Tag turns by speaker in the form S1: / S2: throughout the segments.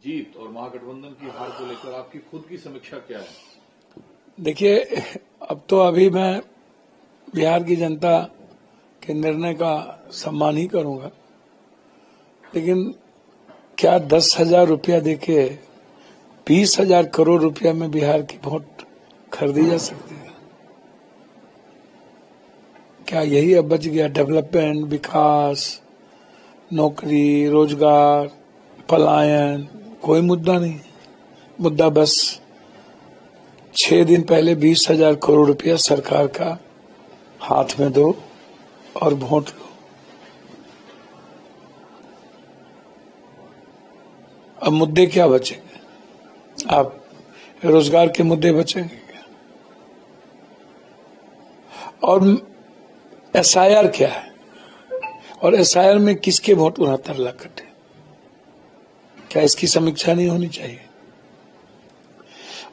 S1: जीत और महागठबंधन की हार को लेकर आपकी खुद की समीक्षा क्या है?
S2: देखिए, अब तो अभी मैं बिहार की जनता के निर्णय का सम्मान ही करूंगा, लेकिन क्या 10,000 रुपया देके 20,000 करोड़ रुपया में बिहार की वोट खरीदी जा सकती है? क्या यही अब बच गया? डेवलपमेंट, विकास, नौकरी, रोजगार, पलायन कोई मुद्दा नहीं। मुद्दा बस 6 दिन पहले 20,000 करोड़ रुपया सरकार का हाथ में दो और वोट लो। अब मुद्दे क्या बचेंगे? आप रोजगार के मुद्दे बचेंगे क्या? और एसआईआर क्या है? और एसआईआर में किसके वोट 69 लाख कटे? क्या इसकी समीक्षा नहीं होनी चाहिए?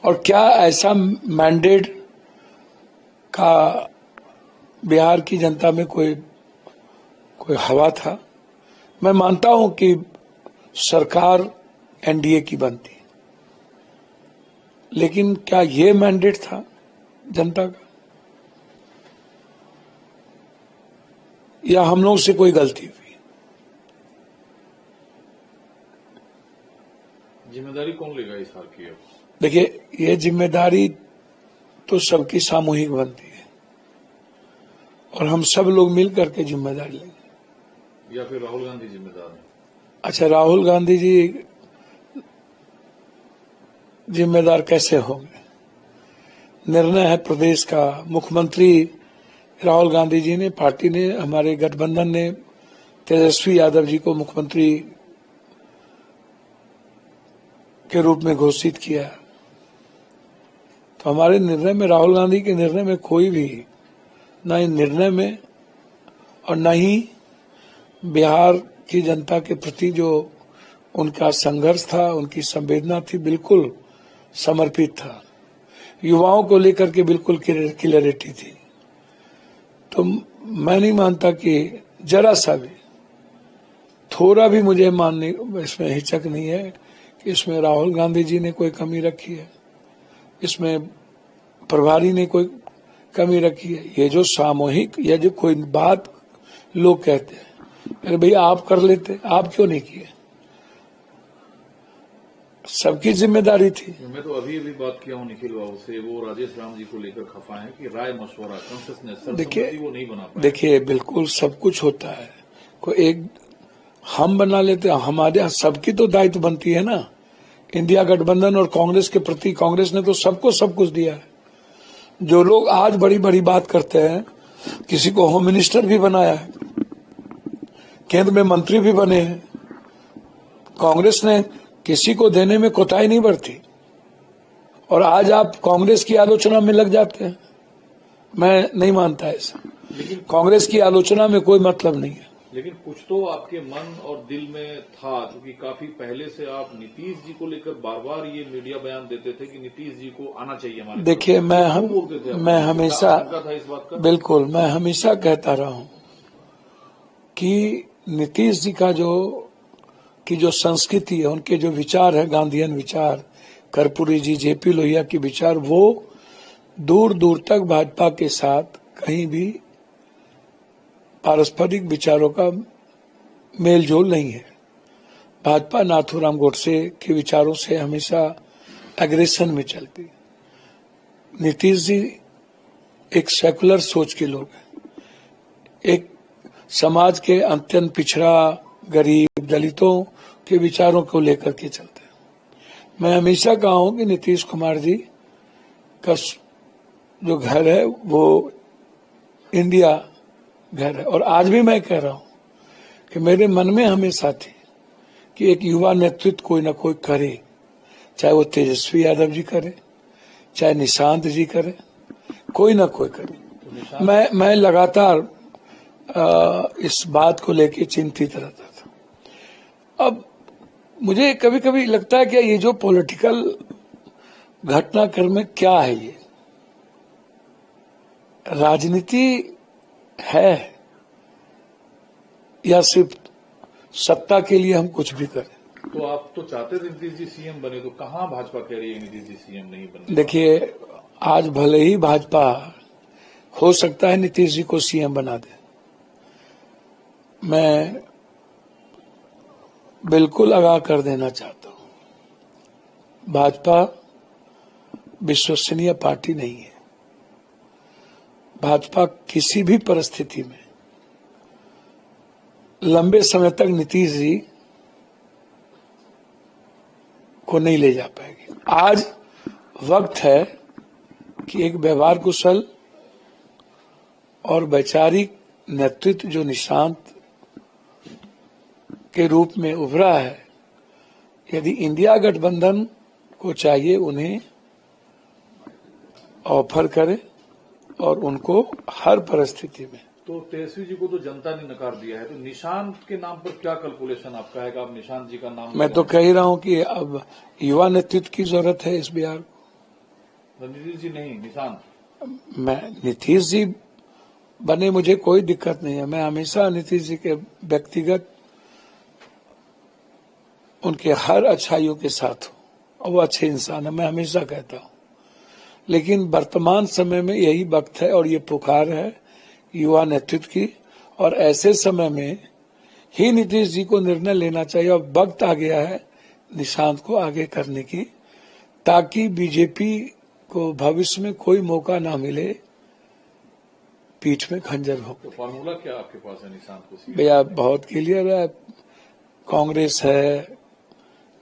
S2: और क्या ऐसा मैंडेट का बिहार की जनता में कोई हवा था? मैं मानता हूं कि सरकार एनडीए की बनती, लेकिन क्या ये मैंडेट था जनता का? या हम लोग से कोई गलती हुई?
S1: जिम्मेदारी कौन लेगा इस हार की?
S2: देखिए, ये जिम्मेदारी तो सबकी सामूहिक बनती है और हम सब लोग मिल करके जिम्मेदारी लेंगे।
S1: या फिर राहुल गांधी जिम्मेदार है?
S2: अच्छा, राहुल गांधी जी जिम्मेदार कैसे होंगे? निर्णय है प्रदेश का। मुख्यमंत्री राहुल गांधी जी ने, पार्टी ने, हमारे गठबंधन ने तेजस्वी यादव जी को मुख्यमंत्री के रूप में घोषित किया। तो हमारे निर्णय में, राहुल गांधी के निर्णय में कोई भी, न ही निर्णय में और न ही बिहार की जनता के प्रति जो उनका संघर्ष था, उनकी संवेदना थी, बिल्कुल समर्पित था। युवाओं को लेकर के बिल्कुल क्लियरिटी थी। तो मैं नहीं मानता कि जरा सा भी, थोड़ा भी मुझे मानने इसमें हिचक नहीं है कि इसमें राहुल गांधी जी ने कोई कमी रखी है, इसमें प्रभारी ने कोई कमी रखी है। ये जो सामूहिक, ये जो कोई बात लोग कहते हैं, अरे भैया आप कर लेते, आप क्यों नहीं किए? सबकी जिम्मेदारी थी।
S1: मैं तो अभी बात किया हूं निखिल बाबू से, वो राजेश राम जी को लेकर खफा है कि राय मशवरा, कंसेंसस, सर्वसम्मति वो नहीं बना पाए।
S2: देखिए, बिल्कुल सब कुछ होता है। कोई एक हम बना लेते, हमारे यहाँ सबकी तो दायित्व बनती है ना। इंडिया गठबंधन और कांग्रेस के प्रति कांग्रेस ने तो सबको सब कुछ दिया है। जो लोग आज बड़ी बड़ी बात करते हैं, किसी को होम मिनिस्टर भी बनाया है, केंद्र में मंत्री भी बने हैं, कांग्रेस ने किसी को देने में कोताही नहीं बरती। और आज आप कांग्रेस की आलोचना में लग जाते हैं। मैं नहीं मानता ऐसा। लेकिन कांग्रेस की आलोचना में कोई मतलब नहीं है।
S1: लेकिन कुछ तो आपके मन और दिल में था, क्योंकि काफी पहले से आप नीतीश जी को लेकर बार बार ये मीडिया बयान देते थे कि नीतीश जी को आना चाहिए हमारे।
S2: देखिए, मैं हमेशा, बिल्कुल, मैं हमेशा कहता रहा हूं कि नीतीश जी का जो संस्कृति है, उनके जो विचार है, गांधीयन विचार, कर्पूरी जी, जेपी लोहिया के विचार, वो दूर दूर तक भाजपा के साथ कहीं भी पारस्परिक विचारों का मेलजोल नहीं है। भाजपा नाथूराम गोडसे के विचारों से हमेशा एग्रेशन में चलती। नीतीश जी एक सेकुलर सोच के लोग हैं, एक समाज के अत्यंत पिछड़ा, गरीब, दलितों के विचारों को लेकर के चलते हैं। मैं हमेशा कहा हूं कि नीतीश कुमार जी का जो घर है वो इंडिया घर है। और आज भी मैं कह रहा हूं कि मेरे मन में हमेशा थी कि एक युवा नेतृत्व कोई ना कोई करे, चाहे वो तेजस्वी यादव जी करे, चाहे निशांत जी करे, कोई ना कोई करे। मैं लगातार इस बात को लेकर चिंतित रहता था। अब मुझे कभी कभी लगता है कि ये जो पॉलिटिकल घटनाक्रम में क्या है, ये राजनीति है या सिर्फ सत्ता के लिए हम कुछ भी करें?
S1: तो आप तो चाहते थे नीतीश जी सीएम बने, तो कहाँ भाजपा कह रही है नीतीश जी सीएम नहीं बने?
S2: देखिए, आज भले ही भाजपा हो सकता है नीतीश जी को सीएम बना दे, मैं बिल्कुल आगाह कर देना चाहता हूं, भाजपा विश्वसनीय पार्टी नहीं है। भाजपा किसी भी परिस्थिति में लंबे समय तक नीतीश जी को नहीं ले जा पाएगी। आज वक्त है कि एक व्यवहार कुशल और वैचारिक नेतृत्व जो निशांत के रूप में उभरा है, यदि इंडिया गठबंधन को चाहिए उन्हें ऑफर करे और उनको हर परिस्थिति में।
S1: तो तेजस्वी जी को तो जनता ने नकार दिया है, तो निशांत के नाम पर क्या कैलकुलेशन आपका है कि आप निशांत जी का नाम?
S2: मैं तो कह ही रहा हूं कि अब युवा नेतृत्व की जरूरत है इस बिहार को।
S1: नीतीश जी नहीं, निशांत।
S2: मैं नीतीश जी बने, मुझे कोई दिक्कत नहीं है। मैं हमेशा नीतीश जी के व्यक्तिगत उनके हर अच्छाइयों के साथ हूं और वो अच्छे इंसान है, मैं हमेशा कहता हूं। लेकिन वर्तमान समय में यही वक्त है और ये पुकार है युवा नेतृत्व की, और ऐसे समय में ही नीतीश जी को निर्णय लेना चाहिए और वक्त आ गया है निशांत को आगे करने की, ताकि बीजेपी को भविष्य में कोई मौका ना मिले पीठ में खंजर हो।
S1: तो फार्मूला क्या आपके पास है निशांत को?
S2: भैया बहुत क्लियर है, कांग्रेस है,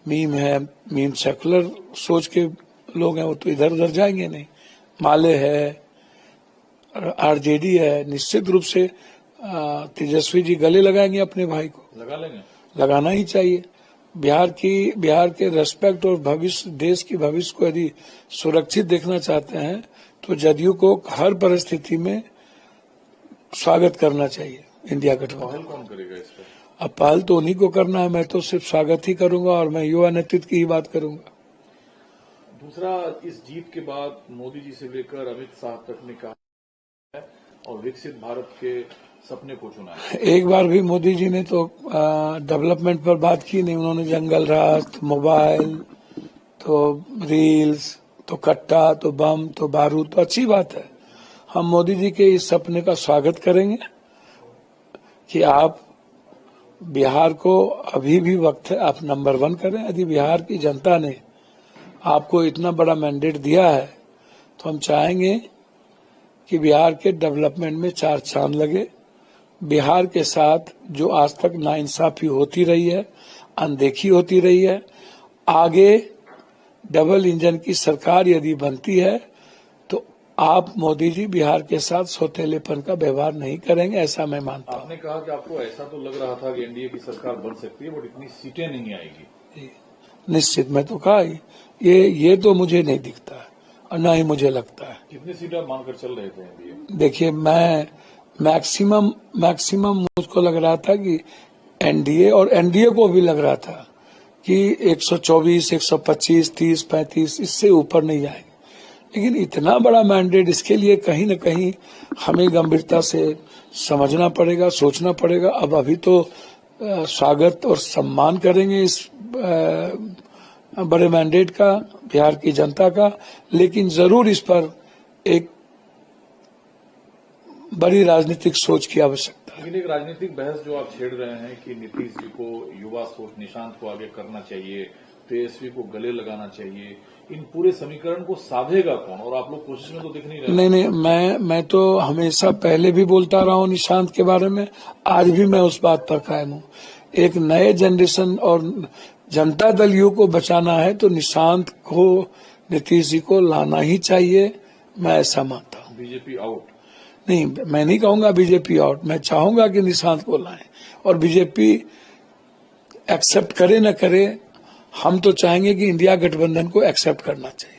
S2: मीम सेकुलर सोच के लोग हैं, वो तो इधर उधर जाएंगे नहीं। माले है, आरजेडी है, निश्चित रूप से तेजस्वी जी गले लगाएंगे अपने भाई को।
S1: लगा लेंगे,
S2: लगाना ही चाहिए। बिहार के रेस्पेक्ट और भविष्य, देश की भविष्य को यदि सुरक्षित देखना चाहते हैं तो जदयू को हर परिस्थिति में स्वागत करना चाहिए इंडिया गठबंधन।
S1: पहल कौन करेगा इस पर?
S2: अब पहल तो उन्हीं को करना है, मैं तो सिर्फ स्वागत ही करूंगा और मैं युवा नेतृत्व की ही बात करूंगा।
S1: दूसरा, इस जीत के बाद मोदी जी से लेकर अमित शाह तक ने कहा है और विकसित भारत के सपने को चुना है।
S2: एक बार भी मोदी जी ने तो डेवलपमेंट पर बात की नहीं। उन्होंने जंगल राज, तो मोबाइल, तो रील्स, तो कट्टा, तो बम, तो बारूद। तो अच्छी बात है, हम मोदी जी के इस सपने का स्वागत करेंगे कि आप बिहार को, अभी भी वक्त है, आप नंबर 1 करें। यदि बिहार की जनता ने आपको इतना बड़ा मैंडेट दिया है तो हम चाहेंगे कि बिहार के डेवलपमेंट में 4 चांद लगे। बिहार के साथ जो आज तक नाइंसाफी होती रही है, अनदेखी होती रही है, आगे डबल इंजन की सरकार यदि बनती है तो आप मोदी जी बिहार के साथ सौतेलेपन का व्यवहार नहीं करेंगे, ऐसा मैं मानता हूं।
S1: आपने कहा कि आपको ऐसा तो लग रहा था कि एनडीए की सरकार बन सकती है, बट इतनी सीटें नहीं आएगी।
S2: निश्चित, मैं तो कहा ये तो मुझे नहीं दिखता है और न ही मुझे लगता है।
S1: कितनी सीटें आप मानकर चल रहे थे एनडीए?
S2: देखिए, मैं मैक्सिमम मुझको लग रहा था कि एनडीए, और एनडीए को भी लग रहा था कि 124, 125, 30, 35 इससे ऊपर नहीं जाएंगे। लेकिन इतना बड़ा मैंडेट, इसके लिए कहीं न कहीं हमें गंभीरता से समझना पड़ेगा, सोचना पड़ेगा। अब अभी तो स्वागत और सम्मान करेंगे इस बड़े मैंडेट का, बिहार की जनता का, लेकिन जरूर इस पर एक बड़ी राजनीतिक सोच की आवश्यकता है।
S1: लेकिन एक राजनीतिक बहस जो आप छेड़ रहे हैं कि नीतीश जी को युवा सोच, निशांत को आगे करना चाहिए, तेजस्वी को गले लगाना चाहिए, इन पूरे समीकरण को साधेगा कौन? और आप लोग कोशिश में तो दिख नहीं रहे।
S2: नहीं, मैं तो हमेशा पहले भी बोलता रहा हूं निशांत के बारे में, आज भी मैं उस बात पर कायम हूं। एक नए जनरेशन और जनता दल यू को बचाना है तो निशांत को, नीतीश जी को लाना ही चाहिए, मैं ऐसा मानता हूं।
S1: BJP out?
S2: नहीं, मैं नहीं कहूंगा बीजेपी आउट, मैं चाहूंगा कि निशांत को लाएं, और बीजेपी एक्सेप्ट करे न करे, हम तो चाहेंगे कि इंडिया गठबंधन को एक्सेप्ट करना चाहिए।